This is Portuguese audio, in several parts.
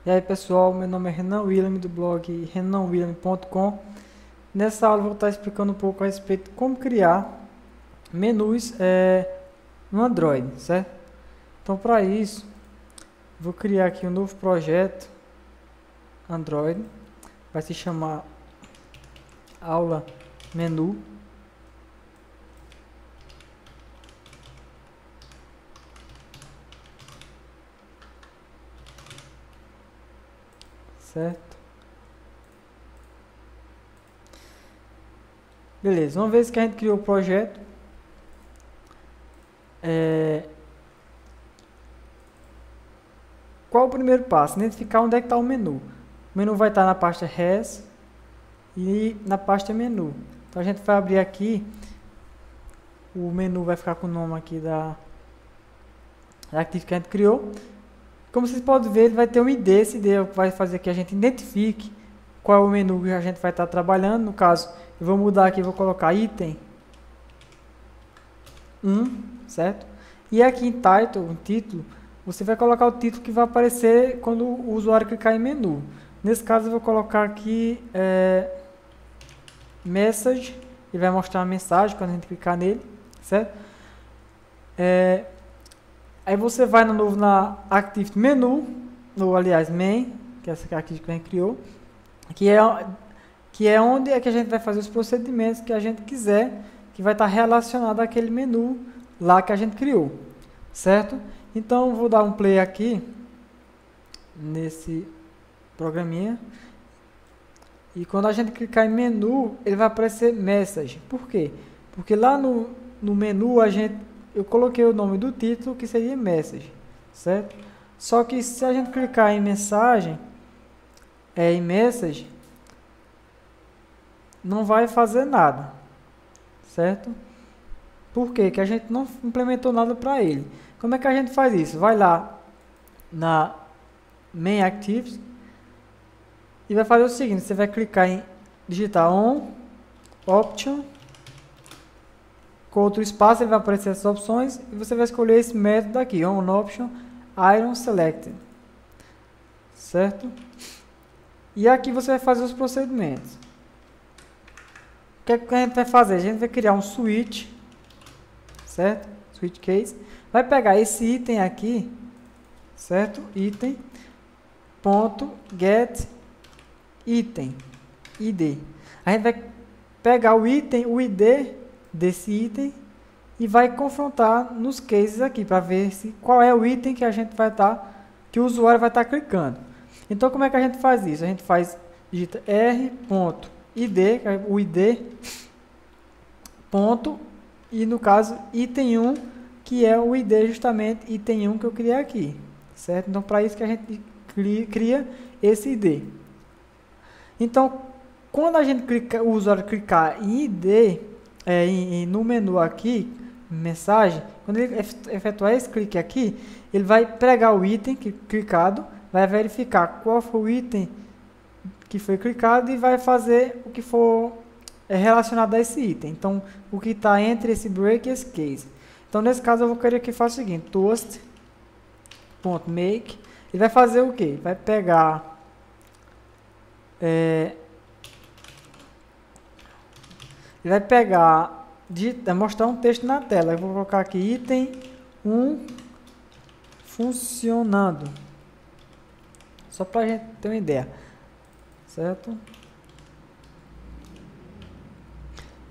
E aí pessoal, meu nome é Renan William do blog renanwilliam.com. Nessa aula eu vou estar explicando um pouco a respeito de como criar menus no Android, certo? Então para isso, vou criar aqui um novo projeto Android, vai se chamar aula menu. Certo? Beleza, uma vez que a gente criou o projeto, qual o primeiro passo? Identificar onde é que está o menu. O menu vai estar na pasta Res e na pasta Menu. Então a gente vai abrir aqui, o menu vai ficar com o nome aqui da Active que a gente criou. Como vocês podem ver, ele vai ter um ID, esse ID vai fazer que a gente identifique qual é o menu que a gente vai estar trabalhando. No caso, eu vou mudar aqui, vou colocar item 1, certo? E aqui em title, em título, você vai colocar o título que vai aparecer quando o usuário clicar em menu. Nesse caso, eu vou colocar aqui message, e vai mostrar a mensagem quando a gente clicar nele, certo? Aí você vai no novo na Active Menu, aliás, Main, que é essa Active que a gente criou, que é onde é que a gente vai fazer os procedimentos que a gente quiser, que vai estar relacionado àquele menu lá que a gente criou, certo? Então, vou dar um play aqui, nesse programinha, e quando a gente clicar em menu, ele vai aparecer Message. Por quê? Porque lá no menu eu coloquei o nome do título, que seria Message, certo? Só que se a gente clicar em mensagem, em Message, não vai fazer nada, certo? Por quê? Que a gente não implementou nada para ele. Como é que a gente faz isso? Vai lá na Main Actives e vai fazer o seguinte, você vai clicar em digitar on, option, com outro espaço ele vai aparecer essas opções e você vai escolher esse método aqui, on option iron selected, certo? E aqui você vai fazer os procedimentos. O que é que a gente vai fazer? A gente vai criar um switch, certo? Switch case. Vai pegar esse item aqui, certo? Item ponto get item id. A gente vai pegar o item, o id desse item e vai confrontar nos cases aqui para ver qual é o item que a gente vai estar, que o usuário vai estar clicando. Então como é que a gente faz isso? A gente digita r.id, o id ponto, e no caso item 1, que é o id justamente item 1 que eu criei aqui, certo? Então para isso que a gente cria esse id. Então quando a gente o usuário clicar em id, no menu aqui, mensagem, quando ele efetuar esse clique aqui, ele vai pegar o item clicado, vai verificar qual foi o item que foi clicado e vai fazer o que for relacionado a esse item. Então, o que está entre esse break e esse case. Então, nesse caso, eu vou querer que faça o seguinte, toast.make, ele vai fazer o quê? Ele vai pegar mostrar um texto na tela. Eu vou colocar aqui item 1 funcionando. Só para a gente ter uma ideia. Certo?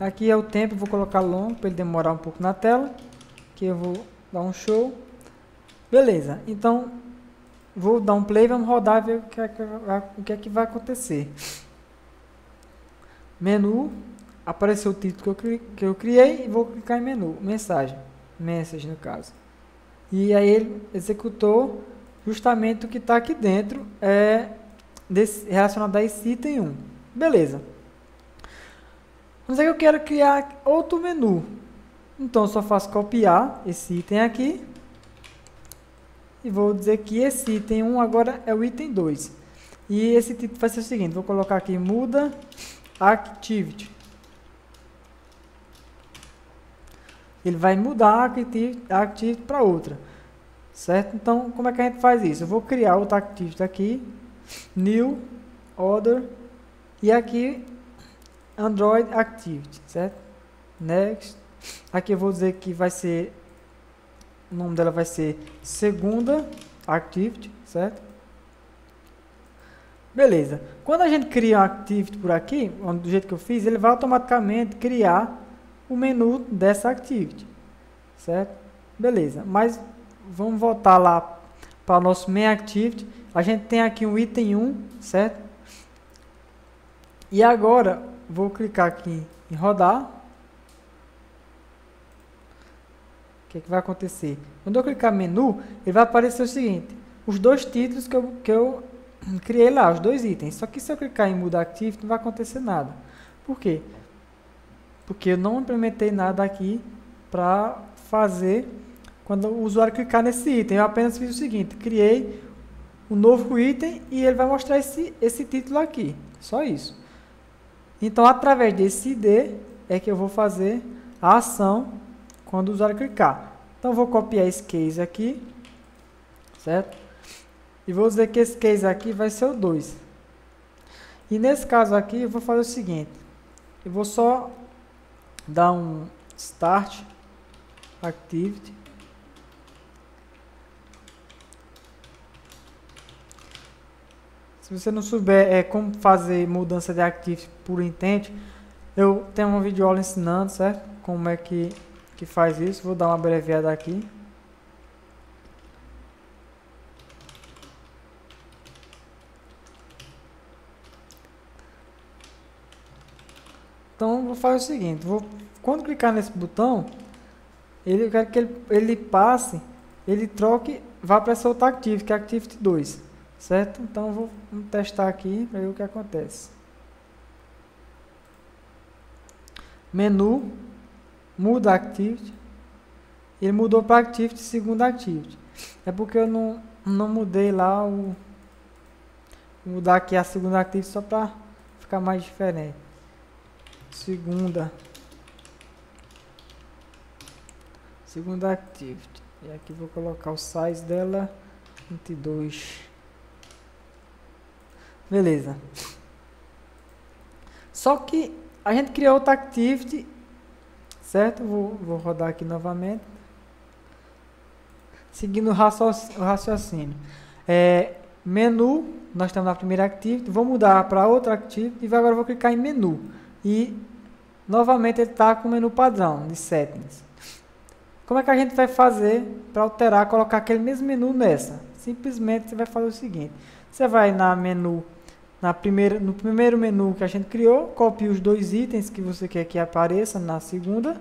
Aqui é o tempo, vou colocar long para ele demorar um pouco na tela. Aqui eu vou dar um show. Beleza, então vou dar um play, vamos rodar e ver o que é que vai acontecer. Menu. Apareceu o título que eu criei e vou clicar em menu, message no caso. E aí ele executou justamente o que está aqui dentro, relacionado a esse item 1. Beleza. Mas aí eu quero criar outro menu. Então eu só faço copiar esse item aqui. E vou dizer que esse item 1 agora é o item 2. E esse título vai ser o seguinte, vou colocar aqui muda activity. Ele vai mudar a activity para outra, certo? Então, como é que a gente faz isso? Eu vou criar outra activity aqui, New, Other, e aqui Android Activity, certo? Next. Aqui eu vou dizer que vai ser, o nome dela vai ser segunda Activity, certo? Beleza. Quando a gente cria um Activity por aqui, do jeito que eu fiz, ele vai automaticamente criar o menu dessa Activity, certo? Beleza. Mas vamos voltar lá para o nosso Main Activity. A gente tem aqui um item 1, certo? E agora, vou clicar aqui em rodar. O que vai acontecer? Quando eu clicar menu, ele vai aparecer o seguinte: os dois títulos que eu criei lá, os dois itens. Só que se eu clicar em mudar Activity, não vai acontecer nada. Por quê? Porque eu não implementei nada aqui para fazer quando o usuário clicar nesse item. Eu apenas fiz o seguinte: criei um novo item e ele vai mostrar esse título aqui. Só isso. Então, através desse ID é que eu vou fazer a ação quando o usuário clicar. Então, eu vou copiar esse case aqui, certo? E vou dizer que esse case aqui vai ser o 2. E nesse caso aqui, eu vou fazer o seguinte. Eu vou só dar um Start Activity. Se você não souber como fazer mudança de Activity por intent, eu tenho um vídeo aula ensinando, certo? Como é que faz isso. Vou dar uma abreviada aqui. Então, vou fazer o seguinte. Quando clicar nesse botão, eu quero que ele passe, ele troque, vá para essa outra Activity, que é a Activity 2. Certo? Então, vamos testar aqui para ver o que acontece. Menu, muda Activity. Ele mudou para Activity, segunda Activity. É porque eu não mudei lá vou mudar aqui a segunda Activity só para ficar mais diferente. Segunda Activity. E aqui vou colocar o size dela 22. Beleza. Só que a gente criou outra Activity, certo? Vou rodar aqui novamente. Seguindo o raciocínio. Menu, nós estamos na primeira Activity. Vou mudar para outra Activity e agora vou clicar em menu. E novamente ele está com o menu padrão de settings. Como é que a gente vai fazer para alterar, colocar aquele mesmo menu nessa? Simplesmente você vai fazer o seguinte. Você vai no primeiro menu que a gente criou, copia os dois itens que você quer que apareça na segunda,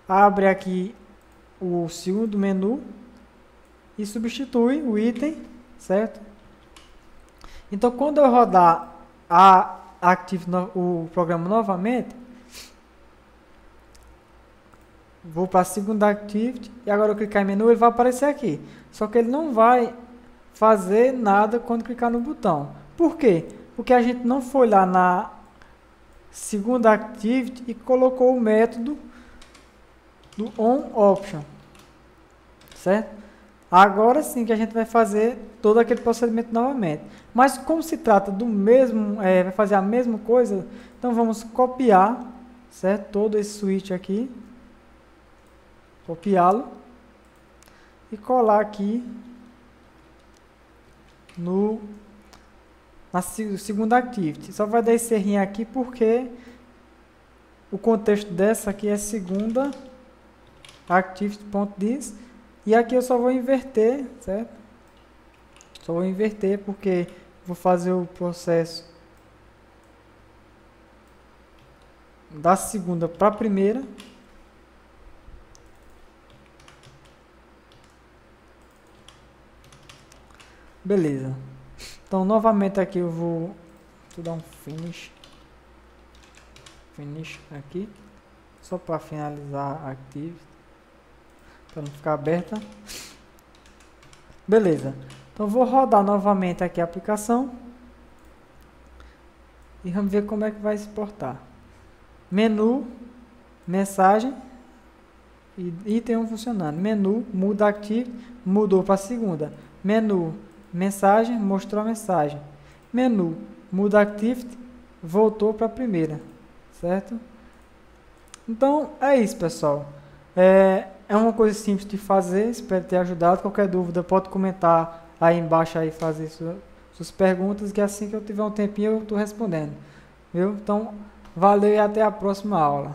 abre aqui o segundo menu e substitui o item, certo? Então, quando eu rodar o programa novamente, vou para a segunda Activity e agora eu clicar em menu, ele vai aparecer aqui. Só que ele não vai fazer nada quando clicar no botão. Por quê? Porque a gente não foi lá na segunda Activity e colocou o método do OnOption, certo? Agora sim que a gente vai fazer todo aquele procedimento novamente. Mas como se trata do mesmo, vai fazer a mesma coisa, então vamos copiar, certo? Todo esse switch aqui, copiá-lo e colar aqui na segunda Activity. Só vai dar esse errinho aqui porque o contexto dessa aqui é segunda Activity.this e aqui eu só vou inverter, certo? Só vou inverter porque vou fazer o processo da segunda para a primeira. Beleza. Então, novamente aqui eu vou dar um finish aqui, só para finalizar a Activity, para não ficar aberta. Beleza. Então, vou rodar novamente aqui a aplicação e vamos ver como é que vai exportar. Menu, mensagem e item 1 funcionando. Menu, muda Activity, mudou para a segunda. Menu, mensagem, mostrou a mensagem. Menu, muda activity, voltou para a primeira, certo? Então, é isso, pessoal. É uma coisa simples de fazer, espero ter ajudado. Qualquer dúvida, pode comentar aí embaixo, aí, fazer suas perguntas, que assim que eu tiver um tempinho eu estou respondendo. Viu? Então, valeu e até a próxima aula.